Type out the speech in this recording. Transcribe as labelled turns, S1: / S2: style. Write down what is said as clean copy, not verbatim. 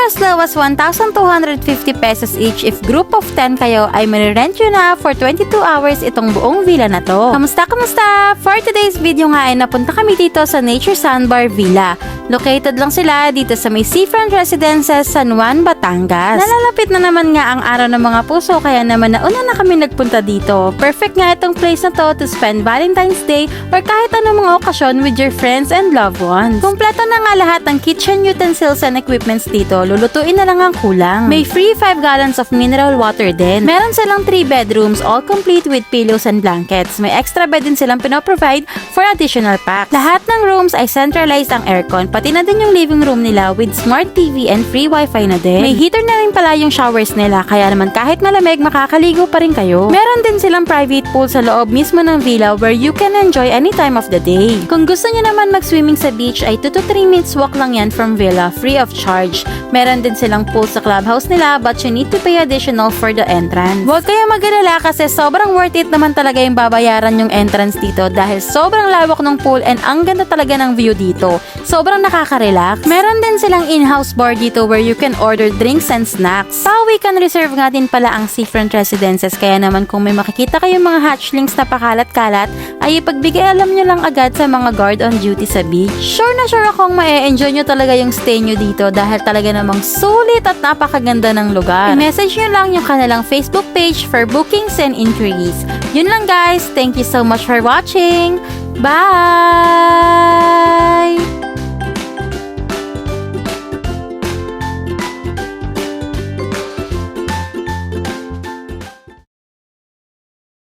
S1: as low as 1,250 pesos each if group of 10 kayo ay marirent nyo na for 22 hours itong buong villa na to. Kamusta? For today's video nga ay napunta kami dito sa Nature Sandbar Villa. Located lang sila dito sa may seafront residences San Juan, Batangas. Nalalapit na naman nga ang araw ng mga puso kaya naman nauna na kami nagpunta dito. Perfect nga itong place na to to spend Valentine's Day or kahit anong mga okasyon with your friends and loved ones. Kumpleto na nga lahat ng kitchen utensils and equipments dito. Lulutuin na lang ang kulang. May free 5 gallons of mineral water din. Meron silang 3 bedrooms all complete with pillows and blankets. May extra bed din silang pinoprovide for additional packs. Lahat ng rooms ay centralized ang aircon, pati na din yung living room nila with smart TV and free wifi na din. May heater na rin pala yung showers nila, kaya naman kahit malamig makakaligo pa rin kayo. Meron din silang private pool sa loob mismo ng villa where you can enjoy any time of the day. Kung gusto nyo naman mag-swimming sa beach ay 2 to 3 minutes walk lang yan from villa, free of charge. Meron din silang pool sa clubhouse nila but you need to pay additional for the entrance. Huwag kayo mag-alala kasi sobrang worth it naman talaga yung babayaran yung entrance dito dahil sobrang lawak ng pool and ang ganda talaga ng view dito. Sobrang nakaka-relax. Meron din silang in-house bar dito where you can order drinks and snacks. Pa-weekend reserve nga din pala ang seafront residences kaya naman kung may makikita kayong mga hatchlings na pakalat-kalat ay ipagbigay alam nyo lang agad sa mga guard on duty sa beach. Sure na sure akong ma-enjoy nyo talaga yung stay nyo dito dahil talaga namang sulit at napakaganda ng lugar. I-message nyo lang yung kanilang Facebook page for bookings and inquiries. Yun lang guys. Thank you so much for watching. Bye!